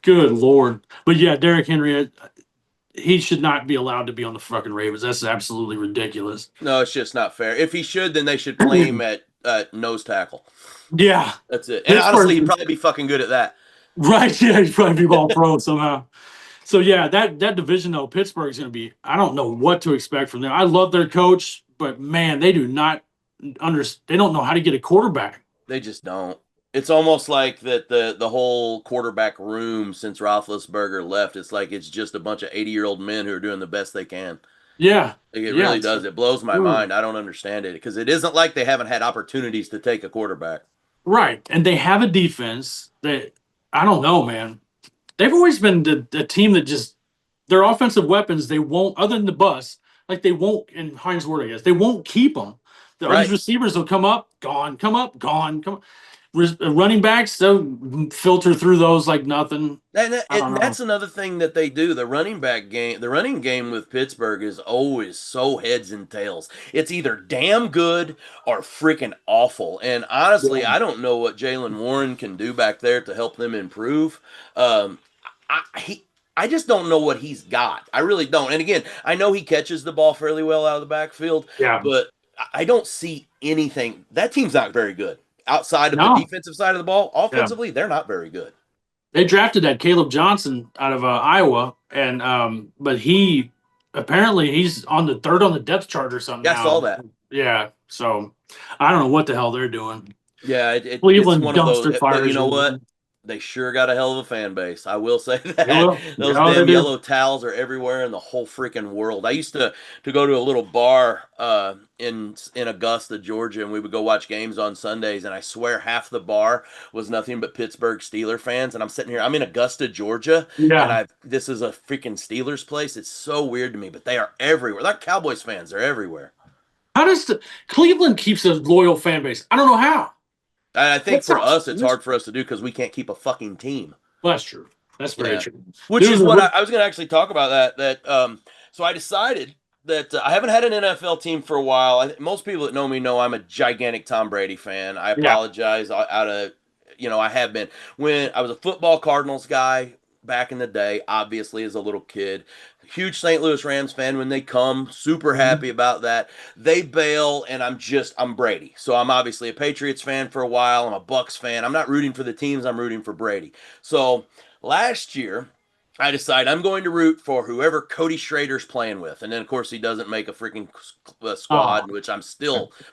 Good Lord. But yeah, Derrick Henry, he should not be allowed to be on the fucking Ravens. That's absolutely ridiculous. No, it's just not fair. If he should, then they should play him at nose tackle. Yeah. That's it. And honestly, he'd probably be fucking good at that. Right, yeah, he'd probably be all pro somehow. So yeah, that division though, Pittsburgh's going to be. I don't know what to expect from them. I love their coach, but man, they do not understand. They don't know how to get a quarterback. They just don't. It's almost like that the whole quarterback room since Roethlisberger left. It's like it's just a bunch of 80-year-old men who are doing the best they can. Yeah, it really does. It blows my mind. I don't understand it because it isn't like they haven't had opportunities to take a quarterback. Right, and they have a defense that I don't know, man. They've always been the team that just their offensive weapons. They won't, other than the bus, like they won't. In Heinz Ward, I guess they won't keep them. These receivers will come up, gone, come up, gone, come. Running backs, they'll filter through those like nothing. And that's another thing that they do. The running game with Pittsburgh is always so heads and tails. It's either damn good or freaking awful. And honestly, I don't know what Jaylen Warren can do back there to help them improve. I just don't know what he's got. I really don't. And again, I know he catches the ball fairly well out of the backfield. Yeah. But I don't see anything. That team's not very good. Outside of the defensive side of the ball, offensively, they're not very good. They drafted that Caleb Johnson out of Iowa, and but he's on the third on the depth chart or something. Yeah, I saw that. Yeah, so I don't know what the hell they're doing. Yeah, Cleveland it's one dumpster of those. fires. You know what? They sure got a hell of a fan base. I will say that. Those damn yellow towels are everywhere in the whole freaking world. I used to go to a little bar in Augusta, Georgia, and we would go watch games on Sundays, and I swear half the bar was nothing but Pittsburgh Steeler fans. And I'm sitting here, I'm in Augusta, Georgia, and this is a freaking Steelers place. It's so weird to me, but they are everywhere. They're Cowboys fans. They're everywhere. How does Cleveland keeps a loyal fan base? I don't know how. I think for us, it's hard for us to do because we can't keep a fucking team. Well, that's true. That's very true. Which is what I was going to actually talk about so I decided that I haven't had an NFL team for a while. Most people that know me know I'm a gigantic Tom Brady fan. I apologize I have been. When I was a football Cardinals guy back in the day, obviously as a little kid, huge St. Louis Rams fan when they come, super happy about that. They bail, and I'm Brady. So I'm obviously a Patriots fan for a while. I'm a Bucks fan. I'm not rooting for the teams. I'm rooting for Brady. So last year, I decided I'm going to root for whoever Cody Schrader's playing with. And then, of course, he doesn't make a freaking squad, which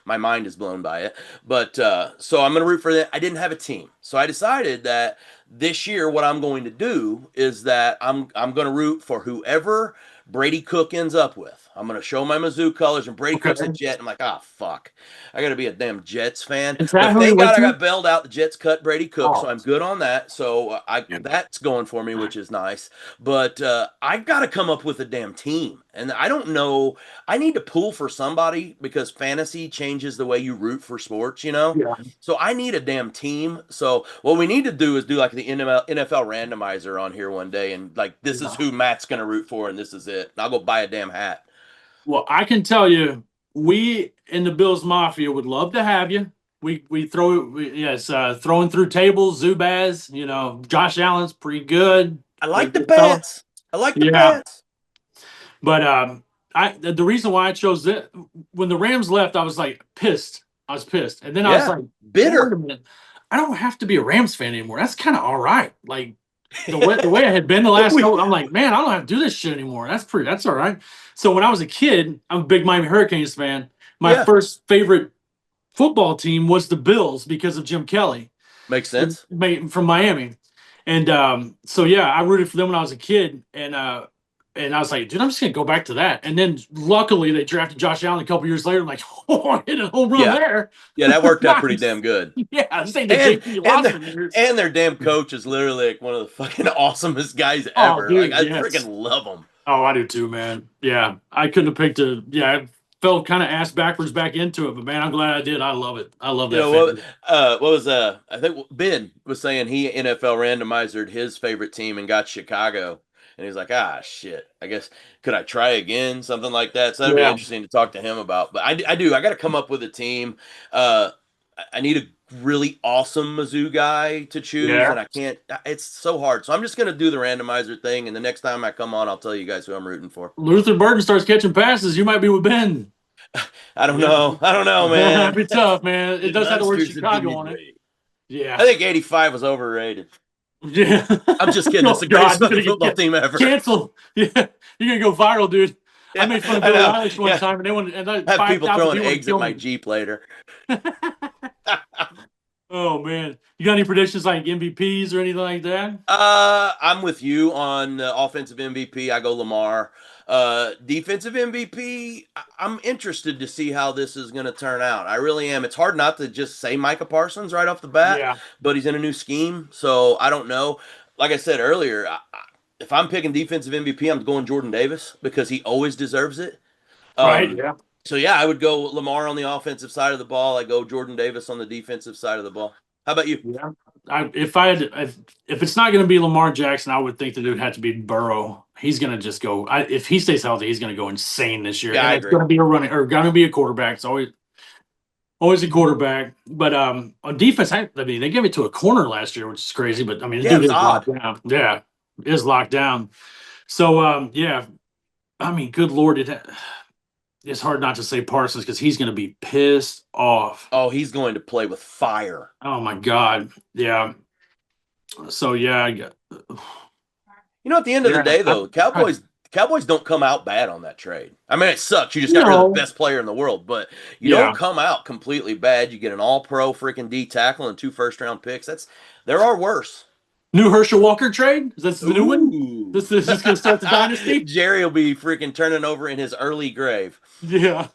my mind is blown by it. But so I'm going to root for that. I didn't have a team. So I decided that this year, what I'm going to do is that I'm going to root for whoever Brady Cook ends up with. I'm going to show my Mizzou colors, and Brady Cook's a Jet. I'm like, fuck. I got to be a damn Jets fan. But thank God I got bailed out. The Jets cut Brady Cook, so I'm good on that. So that's going for me, which is nice. But I got to come up with a damn team. And I don't know. I need to pull for somebody because fantasy changes the way you root for sports, Yeah. So I need a damn team. So what we need to do is do like the NFL randomizer on here one day. And like, this is who Matt's going to root for, and this is it. And I'll go buy a damn hat. Well, I can tell you, we in the Bills Mafia would love to have you. We throwing through tables, Zubaz, Josh Allen's pretty good. I like the bats. Bats. But the reason why I chose it, when the Rams left, I was like pissed. I was pissed. And then I was like bitter. Wait a minute. I don't have to be a Rams fan anymore. That's kind of all right. Like the way I had been the last couple, I'm like, man, I don't have to do this shit anymore. That's all right. So when I was a kid, I'm a big Miami Hurricanes fan. My first favorite football team was the Bills because of Jim Kelly. Makes sense. From Miami. And so yeah, I rooted for them when I was a kid, and I was like, dude, I'm just gonna go back to that. And then luckily they drafted Josh Allen a couple years later. I'm like, oh, I hit a home run Yeah. there. Yeah, that worked out pretty Nice. damn good. Yeah, this ain't the And JP and Losman their, years. and their damn coach is literally like one of the fucking awesomest guys Oh, ever. Like dude, I yes. freaking love him. Oh, I do too, man. Yeah, I couldn't have picked a. Yeah, I fell kind of ass backwards back into it, but man, I'm glad I did. I love it. I love You that know family. what was I think Ben was saying he NFL randomized his favorite team and got Chicago. And he's like, ah, shit. I guess could I try again? Something like that. So that'd be Yeah, interesting to talk to him about. But I do. I got to come up with a team. I need a really awesome Mizzou guy to choose, yeah. and I can't. It's so hard. So I'm just gonna do the randomizer thing, and the next time I come on, I'll tell you guys who I'm rooting for. Luther Burden starts catching passes. You might be with Ben. I don't Yeah, know. I don't know, that'd man. be tough, man. It The does have the word Munsters would give Chicago me on it. Drake. Yeah, I think 85 was overrated. yeah. I'm just kidding. It's Oh the God, greatest you're fucking gonna football get team ever. canceled. Yeah, you're gonna go viral, dude. I Yeah, made fun of I Billie know. Eilish one Yeah, time, and they wanted, and like have people 5,000 throwing people wanted to eggs at kill my me. Jeep later. Oh man, you got any predictions like MVPs or anything like that? I'm with you on offensive MVP. I go Lamar. Defensive MVP. I'm interested to see how this is going to turn out. I really am. It's hard not to just say Micah Parsons right off the bat, Yeah, but he's in a new scheme, so I don't know. Like I said earlier, if I'm picking defensive MVP, I'm going Jordan Davis because he always deserves it. right. Um, Yeah, so yeah, I would go Lamar on the offensive side of the ball. I go Jordan Davis on the defensive side of the ball. How about you? yeah. If I had, if it's not going to be Lamar Jackson, I would think that it would have to be Burrow. He's going to just go. If he stays healthy, he's going to go insane this year, Yeah, and I it's agree. going to be a running or going to be a quarterback. It's always a quarterback. But on defense, I mean, they gave it to a corner last year, which is crazy. But I mean, the Yeah, it dude was is locked odd. down. Yeah, is locked down. So yeah, I mean, good lord, it's hard not to say Parsons because he's going to be pissed off. Oh, he's going to play with fire. Oh my god, yeah. So yeah, You know, at the end of the yeah. day, though, Cowboys don't come out bad on that trade. I mean, it sucks. You just got rid of the No, best player in the world, but you don't yeah. come out completely bad. You get an all-pro freaking D tackle and 2 first-round picks. There are worse. New Herschel Walker trade. Is this the new one? Ooh. This is just going to start the dynasty. Jerry will be freaking turning over in his early grave. Yeah.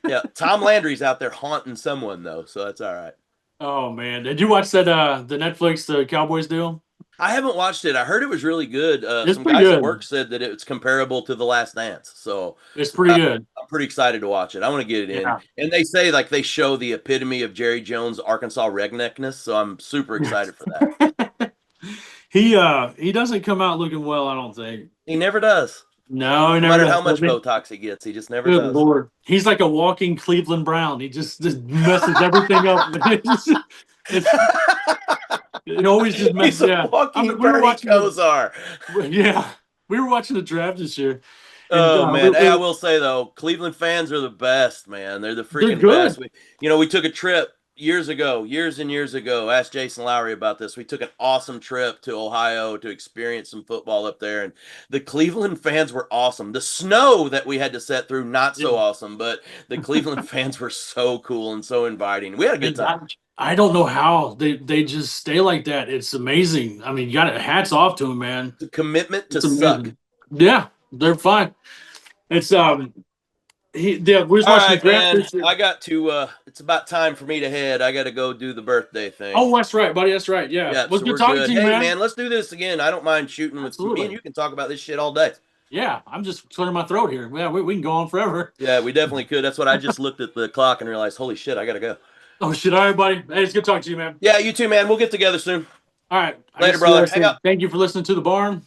Yeah, Tom Landry's out there haunting someone though, so that's all right. Oh man, did you watch that the Netflix the Cowboys deal? I haven't watched it. I heard it was really good. It's Some pretty guys at good. work said that it's comparable to The Last Dance, so It's pretty good. I'm pretty excited to watch it. I want to get it in. Yeah. And they say like they show the epitome of Jerry Jones' Arkansas redneckness, so I'm super excited for that. He doesn't come out looking well, I don't think. He never does. No, he No never matter does. how I much mean, Botox he gets, he just never good does. lord, he's like a walking Cleveland Brown. He just messes everything up. It's it always just messes. He's a Yeah, walking we were Bernie watching the Kosar. yeah we were watching the draft this year, and Oh man, hey, I will say though, Cleveland fans are the best, man. They're the they're freaking good. best. We took a trip years and years ago. Asked Jason Lowry about this. We took an awesome trip to Ohio to experience some football up there, and the Cleveland fans were awesome. The snow that we had to set through, not so awesome, but the Cleveland fans were so cool and so inviting. We had a good time. I don't know how they just stay like that. It's amazing. I mean, you got hats off to them, man. The commitment to It's suck. amazing. Yeah, they're fine. It's yeah, we was All watching the right, draft man. this year. I got to. It's about time for me to head. I got to go do the birthday thing. Oh, that's right, buddy. That's right. Yeah. Yeah, Was so good we're talking good. to you, Hey, man. man, let's do this again. I don't mind shooting with me, and Absolutely. you can talk about this shit all day. Yeah, I'm just clearing my throat here. Yeah, we can go on forever. Yeah, we definitely could. That's what I just looked at the clock and realized, holy shit, I gotta go. Oh shit, all right, buddy. Hey, it's good talking to you, man. Yeah, you too, man. We'll get together soon. All right. Later, brother. Hang up. Thank you for listening to the barn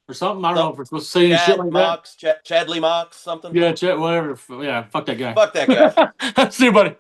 or something. I don't know if we're supposed to say any shit like Mox, Chadley Mox, something. that. Yeah, Chet, whatever. Yeah, fuck that guy. Fuck that guy. See you, buddy.